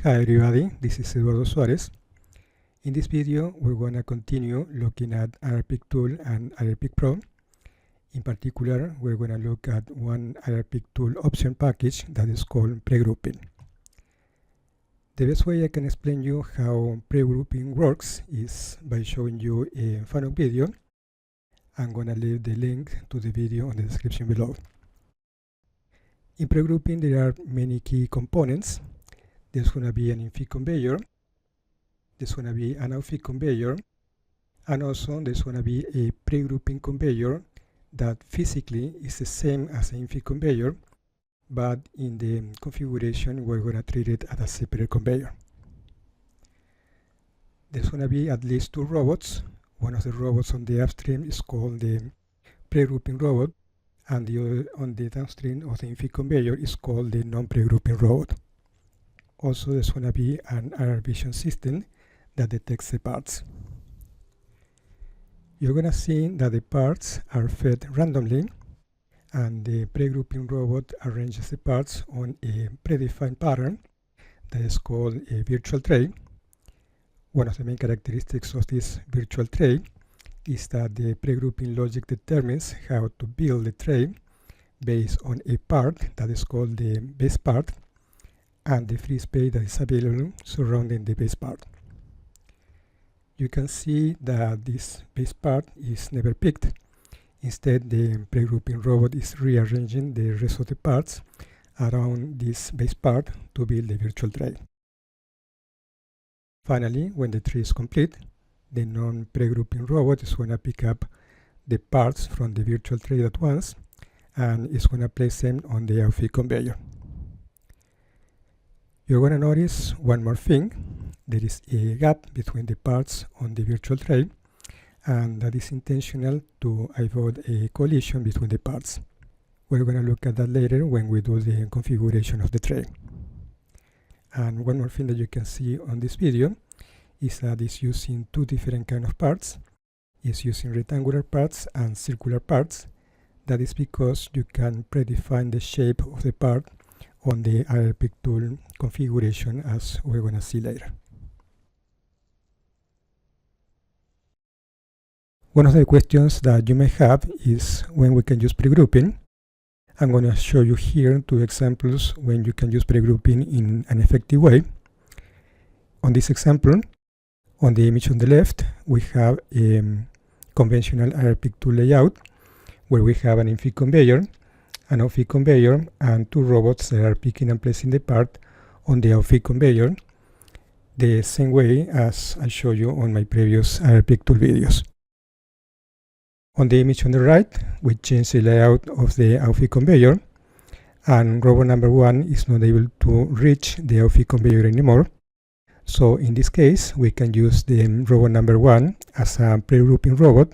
Hi everybody, this is Eduardo Suarez. In this video, we're going to continue looking at iRPickTool and iRPickPRO. In particular, we're going to look at one iRPickTool option package that is called pre-grouping. The best way I can explain you how pre-grouping works is by showing you a FANUC video. I'm going to leave the link to the video in the description below. In pre-grouping, there are many key components. There's going to be an in-feed conveyor, there's going to be an out-feed conveyor, and also there's going to be a pre-grouping conveyor that physically is the same as an in-feed conveyor, but in the configuration we're going to treat it as a separate conveyor. There's going to be at least two robots. One of the robots on the upstream is called the pre-grouping robot, and the other on the downstream of the in-feed conveyor is called the non-pre-grouping robot. Also, there's going to be an error vision system that detects the parts. You're going to see that the parts are fed randomly, and the pre-grouping robot arranges the parts on a predefined pattern that is called a virtual tray. One of the main characteristics of this virtual tray is that the pre-grouping logic determines how to build the tray based on a part that is called the base part and the free space that is available surrounding the base part. You can see that this base part is never picked. Instead, the pre-grouping robot is rearranging the rest of the parts around this base part to build the virtual tray. Finally, when the tree is complete, the non-pre-grouping robot is going to pick up the parts from the virtual tray at once and is going to place them on the out-feed conveyor. You're going to notice one more thing. There is a gap between the parts on the virtual tray, and that is intentional to avoid a collision between the parts. We're going to look at that later when we do the configuration of the tray. And one more thing that you can see on this video is that it's using two different kinds of parts. It's using rectangular parts and circular parts. That is because you can predefine the shape of the part on the iRPickTool configuration, as we're going to see later. One of the questions that you may have is when we can use pre-grouping. I'm going to show you here two examples when you can use pre-grouping in an effective way. On this example, on the image on the left, we have a conventional iRPickTool layout where we have an in-feed conveyor, an out-feed conveyor, and two robots that are picking and placing the part on the out-feed conveyor, the same way as I showed you on my previous iRPickTool videos. On the image on the right, we change the layout of the out-feed conveyor, and robot number 1 is not able to reach the out-feed conveyor anymore. So in this case, we can use the robot number 1 as a pre-grouping robot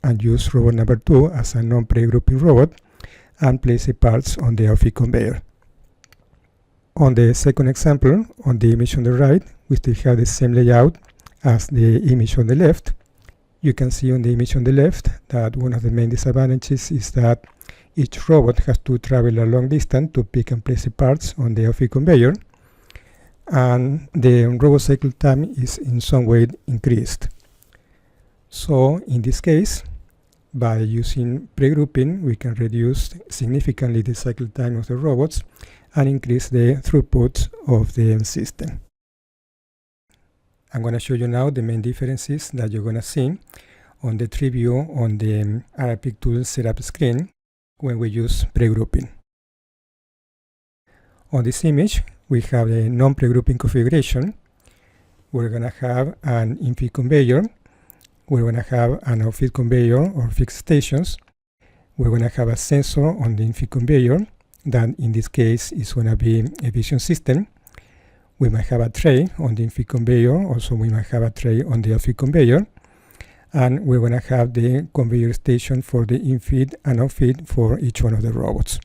and use robot number 2 as a non-pre-grouping robot and place the parts on the out-feed conveyor. On the second example, on the image on the right, we still have the same layout as the image on the left. You can see on the image on the left that one of the main disadvantages is that each robot has to travel a long distance to pick and place the parts on the out-feed conveyor, and the robot cycle time is in some way increased. So in this case, by using pre-grouping, we can reduce significantly the cycle time of the robots and increase the throughput of the system. I'm going to show you now the main differences that you're going to see on the tree view on the iRPickTool setup screen when we use pre-grouping. On this image, we have a non-pre-grouping configuration. We're going to have an in-feed conveyor. We're going to have an out-feed conveyor or fixed stations. We're going to have a sensor on the in-feed conveyor that in this case is going to be a vision system. We might have a tray on the in-feed conveyor. Also, we might have a tray on the out-feed conveyor. And we're going to have the conveyor station for the in-feed and out-feed for each one of the robots.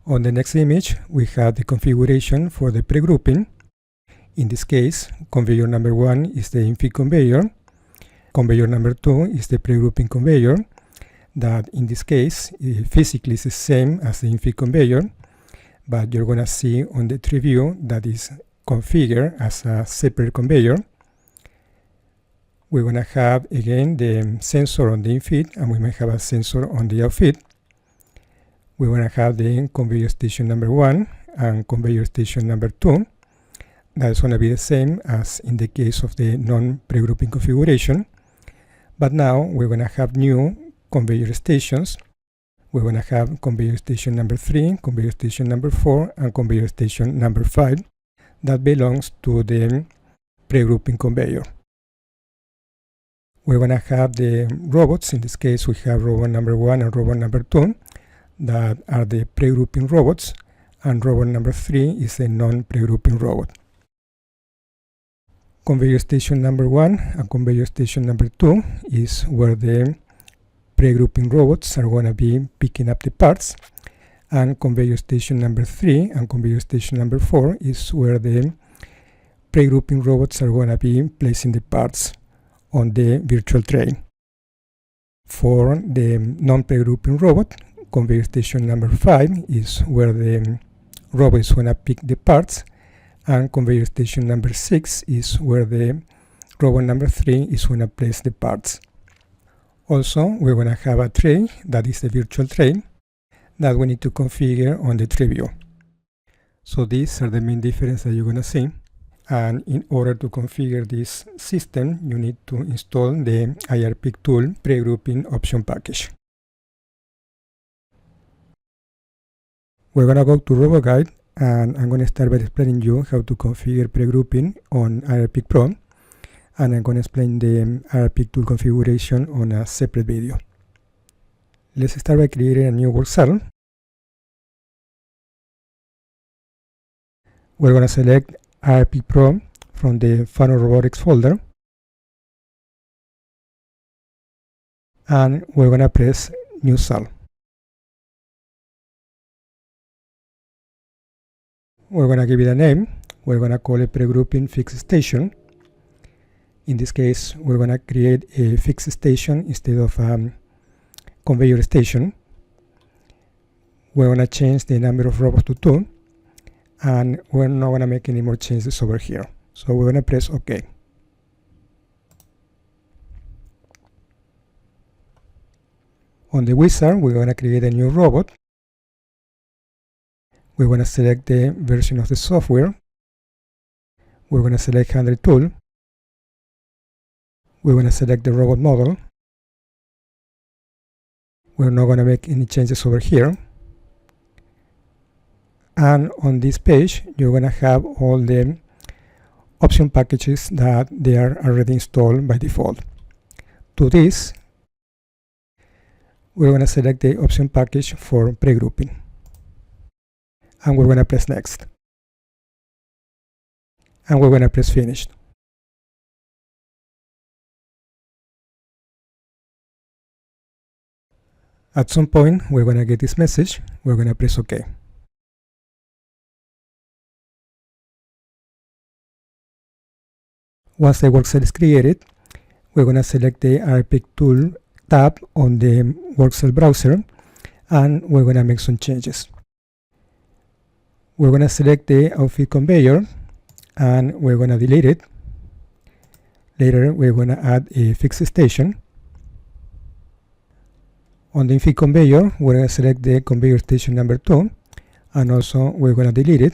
On the next image, we have the configuration for the pre-grouping. In this case, conveyor number 1 is the in-feed conveyor. Conveyor number 2 is the pre-grouping conveyor, that in this case physically is the same as the in-feed conveyor, but you're going to see on the tree view that is configured as a separate conveyor. We're going to have again the sensor on the infeed, and we may have a sensor on the outfeed. We're going to have the conveyor station number 1 and conveyor station number 2. That's going to be the same as in the case of the non-pregrouping configuration. But now we're going to have new conveyor stations. We're going to have conveyor station number 3, conveyor station number 4, and conveyor station number 5 that belongs to the pregrouping conveyor. We're going to have the robots. In this case, we have robot number 1 and robot number 2 that are the pregrouping robots, and robot number 3 is a non-pregrouping robot. Conveyor station number 1 and conveyor station number 2 is where the pregrouping robots are going to be picking up the parts, and conveyor station number 3 and conveyor station number 4 is where the pregrouping robots are going to be placing the parts on the virtual tray. For the non-pregrouping robot, conveyor station number 5 is where the robot is going to pick the parts, and conveyor station number 6 is where the robot number 3 is going to place the parts. Also, we're going to have a tray that is the virtual tray that we need to configure on the tree view. So these are the main differences that you're going to see. And in order to configure this system, you need to install the iRPickTool pre-grouping option package. We're going to go to Roboguide, and I'm going to start by explaining you how to configure pre-grouping on iRPickPRO, and I'm going to explain the iRPickTool configuration on a separate video. Let's start by creating a new Workcell. We're going to select iRPickPRO from the FANUC Robotics folder, and we're going to press New Cell. We're going to give it a name. We're going to call it pre-grouping fixed station. In this case, we're going to create a fixed station instead of a conveyor station. We're going to change the number of robots to 2, and we're not going to make any more changes over here. So we're going to press OK. On the wizard, we're going to create a new robot. We're going to select the version of the software. We're going to select handler tool. We're going to select the robot model. We're not going to make any changes over here. And on this page, you're going to have all the option packages that they are already installed by default. To this, we're going to select the option package for pre-grouping. And we're going to press Next. And we're going to press Finish. At some point, we're going to get this message. We're going to press OK. Once the Workcell is created, we're going to select the iRPickTool tab on the Workcell browser, and we're going to make some changes. We're going to select the outfeed conveyor, and we're going to delete it. Later, we're going to add a fixed station. On the infeed conveyor, we're going to select the conveyor station number 2, and also we're going to delete it.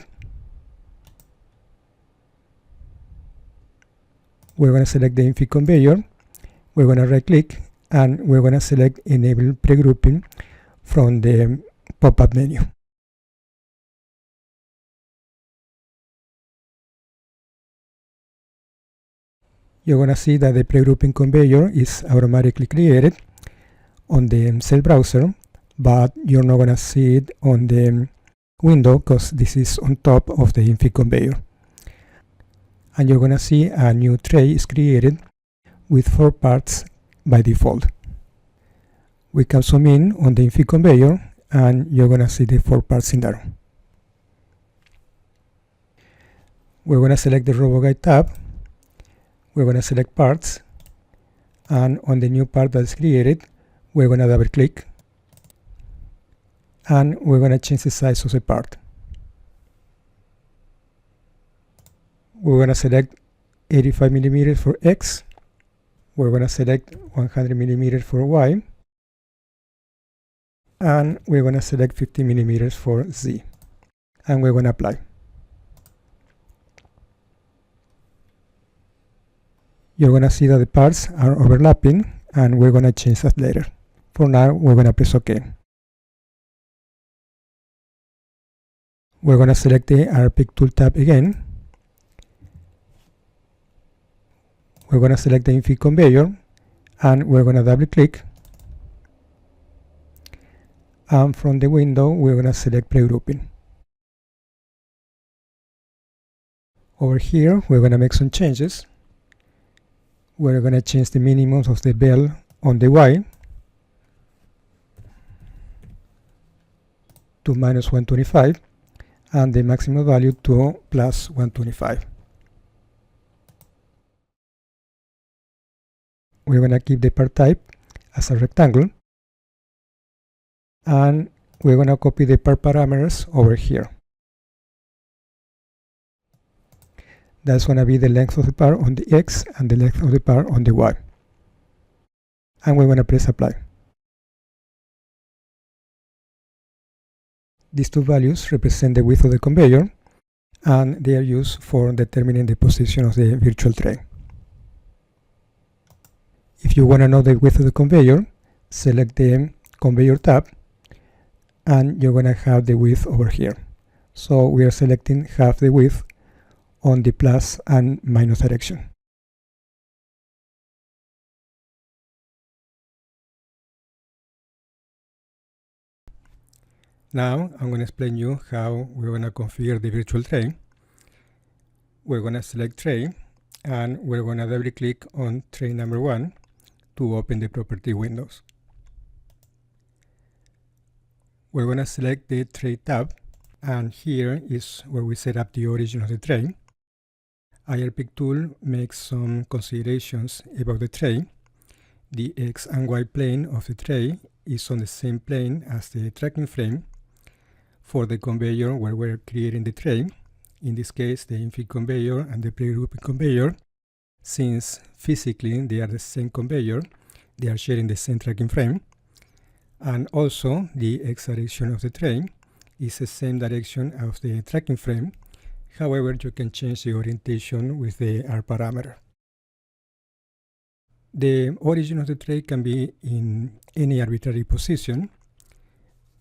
We're going to select the infeed conveyor. We're going to right click, and we're going to select Enable Pre-grouping from the pop-up menu. You're going to see that the pre-grouping conveyor is automatically created on the cell browser, but you're not going to see it on the window because this is on top of the infeed conveyor. And you're going to see a new tray is created with 4 parts by default. We can zoom in on the infeed conveyor, and you're going to see the 4 parts in there. We're going to select the Roboguide tab. We're going to select parts, and on the new part that's created, we're going to double click, and we're going to change the size of the part. we're going to select 85 millimeters for X. We're going to select 100 millimeters for Y. And we're going to select 50 millimeters for Z. And we're going to apply. You're going to see that the parts are overlapping, and we're going to change that later. For now, we're going to press OK. We're going to select the iRPickTool tab again. We're going to select the infeed conveyor, and we're going to double click. And from the window, we're going to select pre-grouping. Over here, we're going to make some changes. We're going to change the minimums of the bell on the Y to -125 and the maximum value to +125. We're going to keep the part type as a rectangle, and we're going to copy the part parameters over here. That's going to be the length of the part on the X and the length of the part on the Y. And we're going to press apply. These two values represent the width of the conveyor, and they are used for determining the position of the virtual tray. If you want to know the width of the conveyor, select the conveyor tab, and you're going to have the width over here. So we are selecting half the width on the plus and minus direction. Now I'm going to explain you how we're going to configure the virtual tray. We're going to select tray, and we're going to double click on tray number 1 to open the property windows. We're going to select the tray tab, and here is where we set up the origin of the tray. iRPickTool makes some considerations about the tray. The X and Y plane of the tray is on the same plane as the tracking frame for the conveyor where we're creating the tray. In this case, the infeed conveyor and the pre-grouping conveyor. Since physically they are the same conveyor, they are sharing the same tracking frame. And also the X direction of the tray is the same direction of the tracking frame. However, you can change the orientation with the R parameter. The origin of the tray can be in any arbitrary position.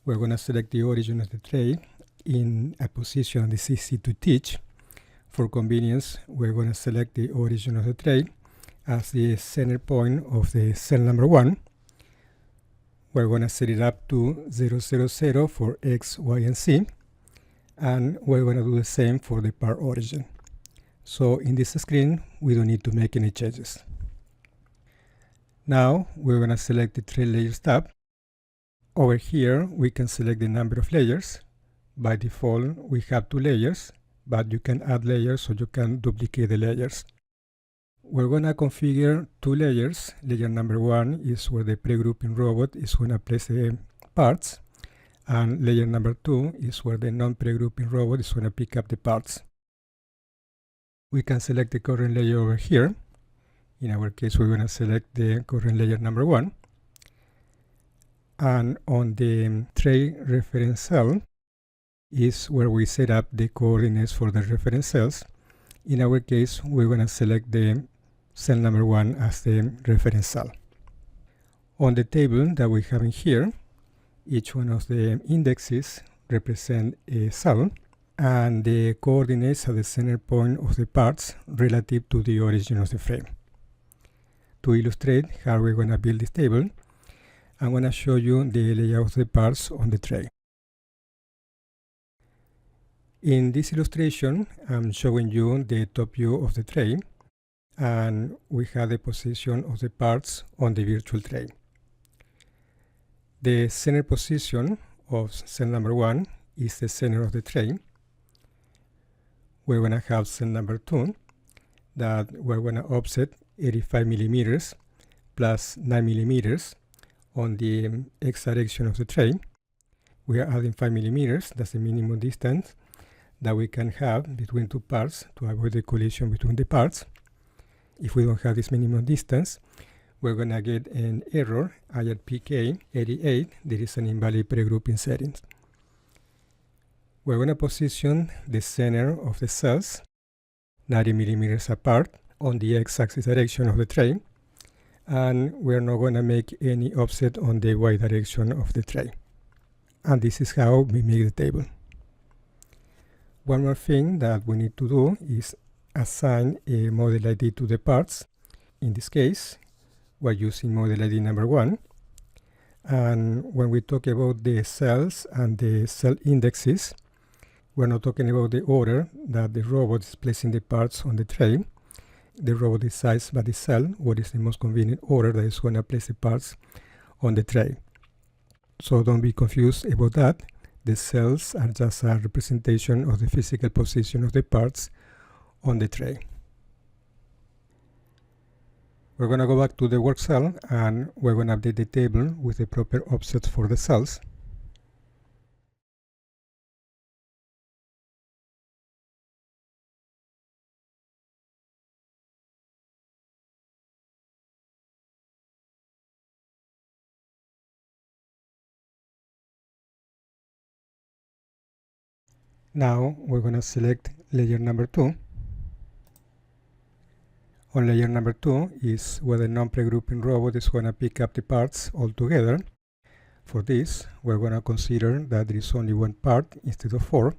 We're going to select the origin of the tray in a position that is easy to teach. For convenience, we're going to select the origin of the tray as the center point of the cell number 1. We're going to set it up to 0, 0, 0 for X, Y, and Z. And we're going to do the same for the part origin. So in this screen, we don't need to make any changes. Now we're going to select the Tray Layers tab. Over here, we can select the number of layers. By default, we have 2 layers, but you can add layers so you can duplicate the layers. We're going to configure 2 layers. Layer number 1 is where the pre-grouping robot is going to place the parts. And layer number 2 is where the non-pre-grouping robot is going to pick up the parts. We can select the current layer over here. In our case, we're going to select the current layer number 1. And on the tray reference cell is where we set up the coordinates for the reference cells. In our case, we're going to select the cell number 1 as the reference cell. On the table that we have in here, each one of the indexes represent a cell, and the coordinates are the center point of the parts relative to the origin of the frame. To illustrate how we're going to build this table, I'm going to show you the layout of the parts on the tray. In this illustration, I'm showing you the top view of the tray, and we have the position of the parts on the virtual tray. The center position of cell number 1 is the center of the tray. We're going to have cell number 2 that we're going to offset 85 millimeters plus 9 millimeters on the X direction of the tray. We are adding 5 millimeters, that's the minimum distance that we can have between two parts to avoid the collision between the parts. If we don't have this minimum distance, we're going to get an error, iRPickPRO, there is an invalid pre-grouping settings. We're going to position the center of the cells 90 millimeters apart on the x-axis direction of the tray, and we're not going to make any offset on the y direction of the tray. And this is how we make the table. One more thing that we need to do is assign a model ID to the parts. In this case, we're using model ID number 1. And when we talk about the cells and the cell indexes, we're not talking about the order that the robot is placing the parts on the tray. The robot decides by the cell what is the most convenient order that is going to place the parts on the tray. So don't be confused about that. The cells are just a representation of the physical position of the parts on the tray. We're going to go back to the Workcell and we're going to update the table with the proper offsets for the cells. Now we're going to select layer number 2. On layer number 2 is where the non-pre-grouping robot is going to pick up the parts all together. For this, we're going to consider that there is only one part instead of 4.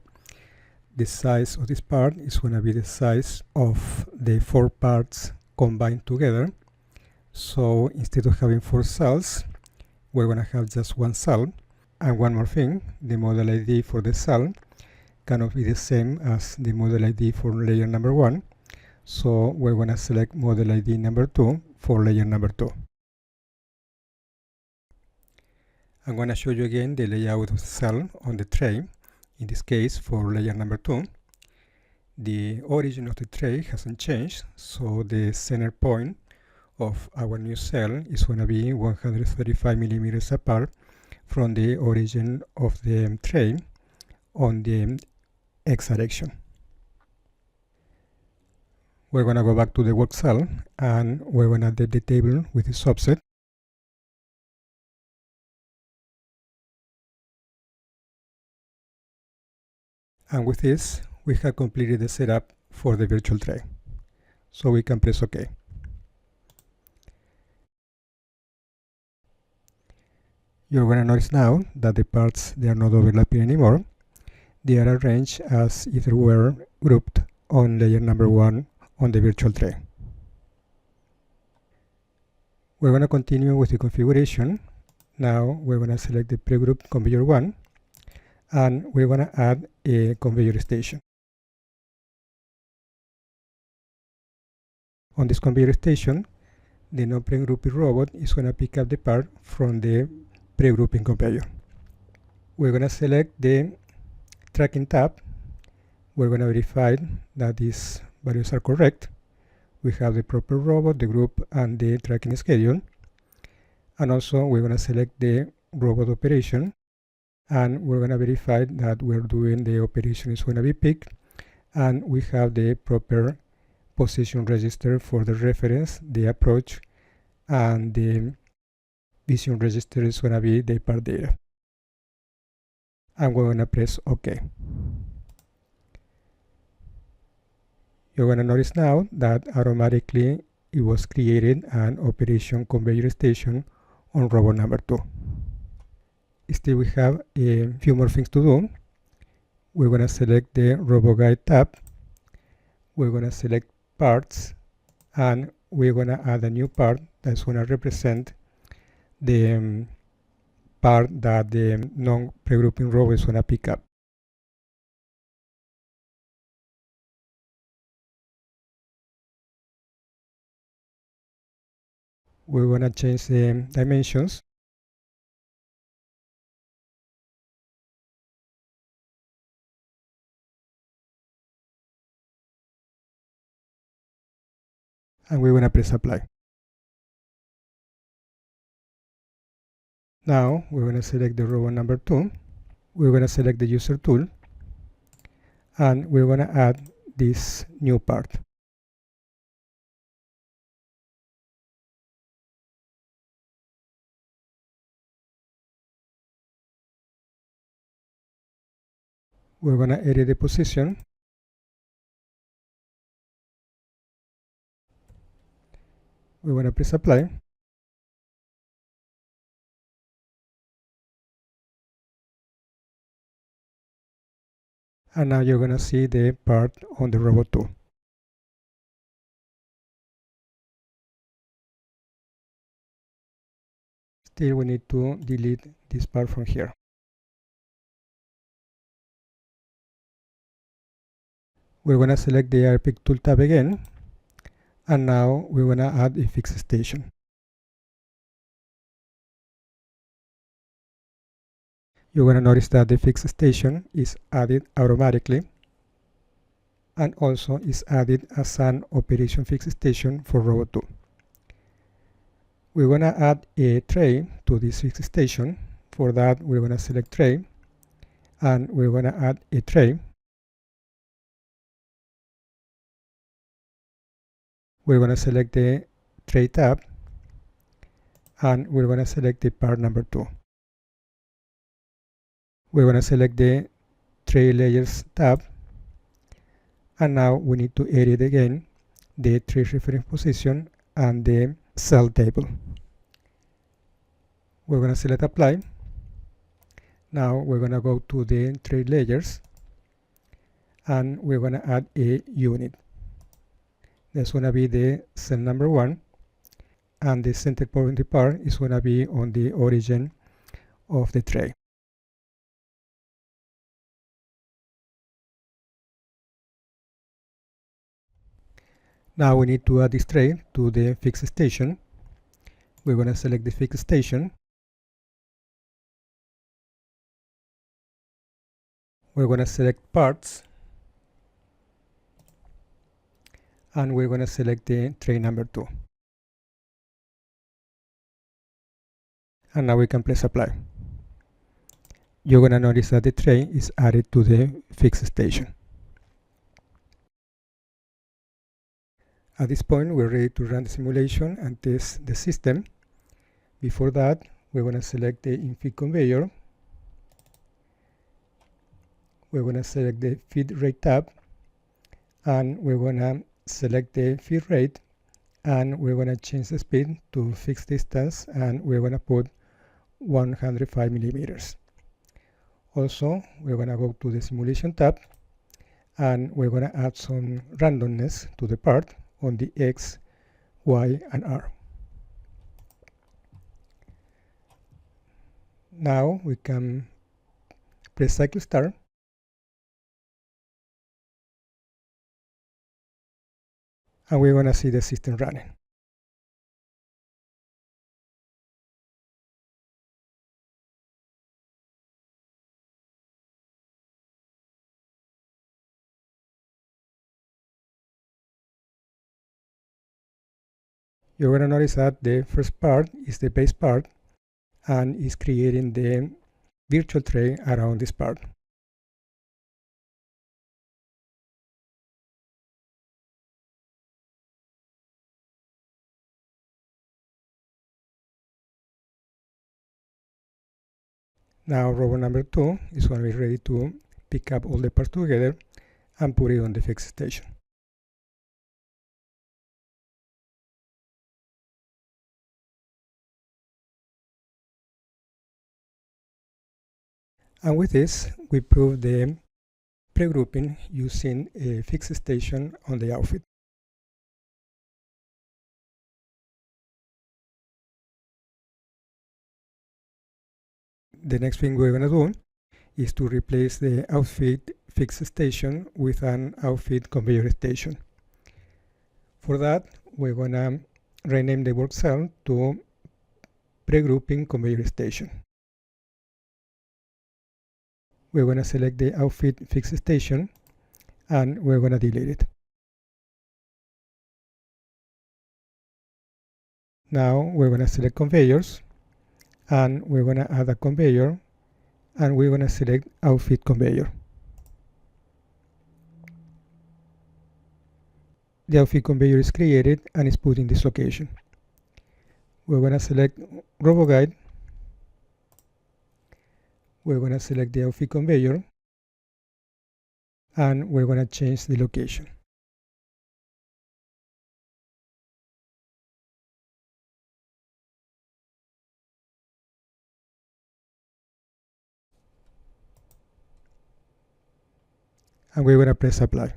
The size of this part is going to be the size of the 4 parts combined together. So instead of having 4 cells, we're going to have just one cell. And one more thing, the model ID for the cell cannot be the same as the model ID for layer number 1. So we're going to select model ID number 2 for layer number 2. I'm going to show you again the layout of the cell on the tray. In this case, for layer number 2, the origin of the tray hasn't changed, so the center point of our new cell is going to be 135 millimeters apart from the origin of the tray on the x direction. We're going to go back to the Workcell and we're going to update the table with its offset. And with this, we have completed the setup for the virtual tray. So we can press OK. You're going to notice now that the parts, they are not overlapping anymore. They are arranged as if they were grouped on layer number 1 on the virtual tray. We're going to continue with the configuration. Now we're going to select the pre-group conveyor 1 and we're going to add a conveyor station. On this conveyor station, the non-pre-grouping robot is going to pick up the part from the pre-grouping conveyor. We're going to select the tracking tab. We're going to verify that these values are correct. We have the proper robot, the group, and the tracking schedule. And also we're going to select the robot operation. And we're going to verify that we're doing the operation is going to be picked. And we have the proper position register for the reference, the approach, and the vision register is going to be the part data. And we're going to press OK. You're going to notice now that automatically it was created an operation conveyor station on robot number 2. Still we have a few more things to do. We're going to select the Roboguide tab. We're going to select parts and we're going to add a new part that's going to represent the part that the non-pre-grouping robot is going to pick up. We're going to change the dimensions. And we're going to press apply. Now we're going to select the robot number 2. We're going to select the user tool. and we're going to add this new part. We're going to edit the position. We're going to press apply. And now you're going to see the part on the robot tool. Still, we need to delete this part from here. We're going to select the iRPickTool tab again, and now we're going to add a fixed station. You're going to notice that the fixed station is added automatically and also is added as an operation fixed station for robot 2. We're going to add a tray to this fixed station. For that, we're going to select tray, and we're going to add a tray. We're going to select the tray tab, and we're going to select the part number 2. We're going to select the tray layers tab, and now we need to edit again the tray reference position and the cell table. We're going to select apply. Now we're going to go to the tray layers, and we're going to add a unit. That's going to be the cell number 1, and the center point part is going to be on the origin of the tray. Now we need to add this tray to the fixed station. We're going to select the fixed station. We're going to select parts, and we're going to select the tray number 2. And now we can press apply. You're going to notice that the tray is added to the fixed station. At this point, we're ready to run the simulation and test the system. Before that, we're going to select the infeed conveyor. We're going to select the feed rate tab, and we're going to select the feed rate, and we're going to change the speed to fixed distance, and we're going to put 105 millimeters. Also, we're going to go to the simulation tab, and we're going to add some randomness to the part on the X, Y, and R. Now we can press cycle start, and we're going to see the system running. You're going to notice that the first part is the base part and is creating the virtual tray around this part. Now robot number 2 is going to be ready to pick up all the parts together and put it on the fixed station. And with this, we prove the pre-grouping using a fixed station on the outfit. The next thing we're going to do is to replace the outfit fixed station with an outfit conveyor station. For that, we're going to rename the Workcell to pre-grouping conveyor station. We're going to select the outfit fixed station, and we're going to delete it. Now we're going to select conveyors, and we're going to add a conveyor, and we're going to select outfit conveyor. the outfit conveyor is created and is put in this location. We're going to select Roboguide. We're going to select the outfit conveyor, and we're going to change the location. And we're going to press apply.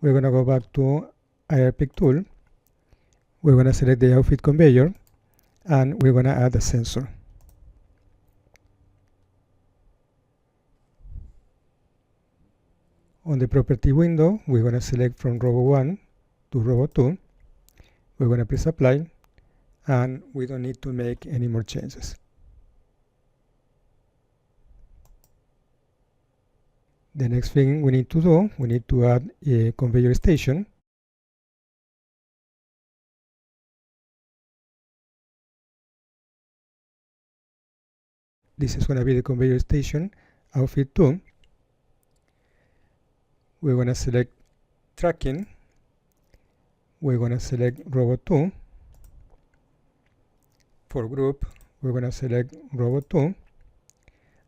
We're going to go back to iRPickTool. We're going to select the outfit conveyor, and we're going to add a sensor. On the property window, we're going to select from Robo 1 to Robo 2. We're going to press apply, and we don't need to make any more changes. The next thing we need to do, we need to add a conveyor station. This is going to be the conveyor station outfit 2. We're going to select tracking. We're going to select Robo 2. For group, we're going to select Robo 2.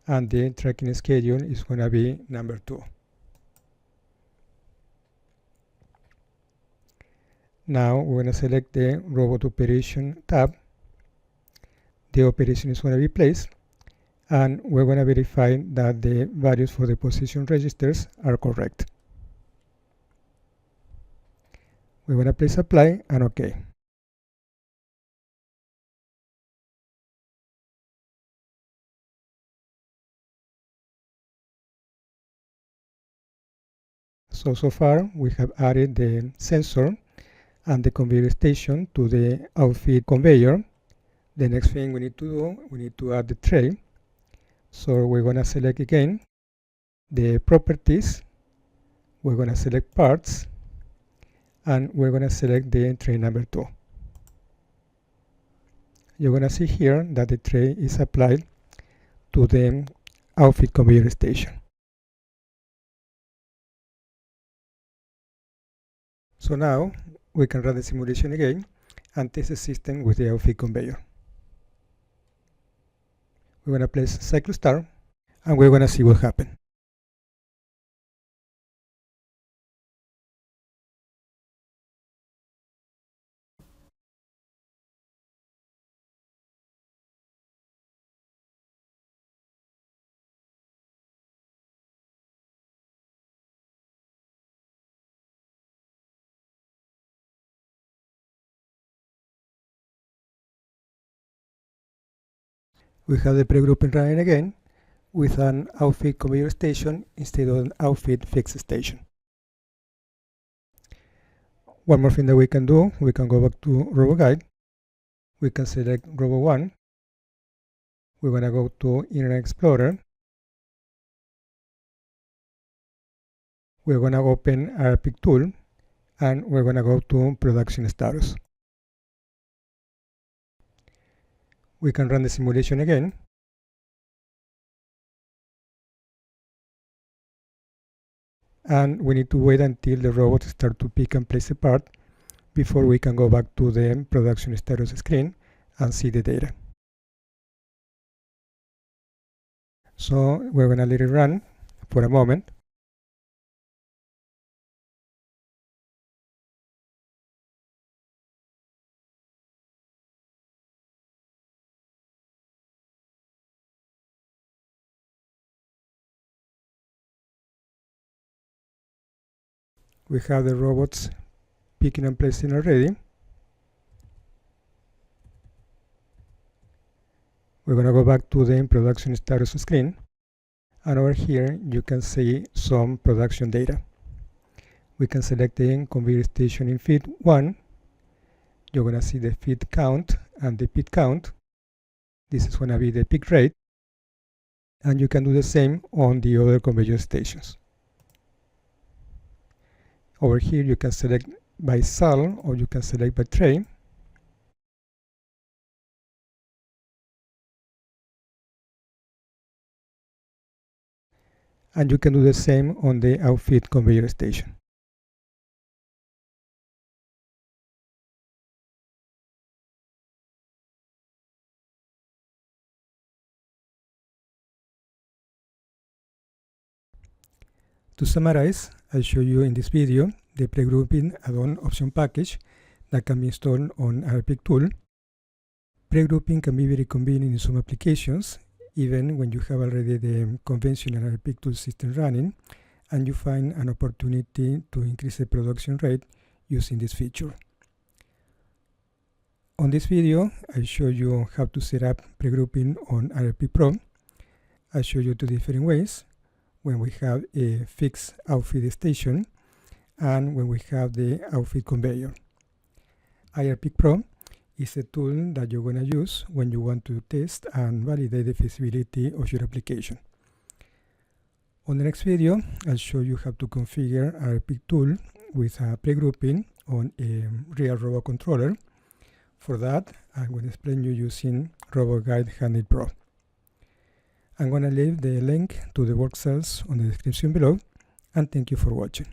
And the tracking schedule is going to be number 2. Now we're going to select the robot operation tab. The operation is going to be placed, and we're going to verify that the values for the position registers are correct. We're going to place apply and OK. So far we have added the sensor and the conveyor station to the outfit conveyor. The next thing we need to do, we need to add the tray. So we're going to select again the properties. We're going to select parts, and we're going to select the tray number 2. You're going to see here that the tray is applied to the outfit conveyor station. So now we can run the simulation again and test the system with the outfit conveyor. We're going to place cycle start, and we're going to see what happens. We have the pre-grouping running again with an outfit conveyor station instead of an outfit fix station. One more thing that we can do, we can go back to Roboguide. We can select Robo 1. We're going to go to Internet Explorer. We're going to open iRPickTool, and we're going to go to production status. We can run the simulation again. And we need to wait until the robots start to pick and place a part before we can go back to the production status screen and see the data. So we're going to let it run for a moment. We have the robots picking and placing already. We're going to go back to the production status screen, and over here you can see some production data. We can select the conveyor station in feed 1. You're going to see the feed count and the pick count. This is going to be the pick rate, and you can do the same on the other conveyor stations. Over here you can select by cell, or you can select by tray. And you can do the same on the outfit conveyor station. To summarize, I'll show you in this video the pre-grouping add-on option package that can be installed on iRPickTool. Pre-grouping can be very convenient in some applications, even when you have already the conventional iRPickTool system running, and you find an opportunity to increase the production rate using this feature. On this video, I'll show you how to set up pre-grouping on iRPickPRO. I'll show you two different ways: when we have a fixed outfit station and when we have the outfit conveyor. iRPickPRO is a tool that you're going to use when you want to test and validate the feasibility of your application. On the next video, I'll show you how to configure iRPickTool with a pre-grouping on a real robot controller. For that, I'm going to explain you using Roboguide Handle Pro. I'm going to leave the link to the Workcells on the description below, and thank you for watching.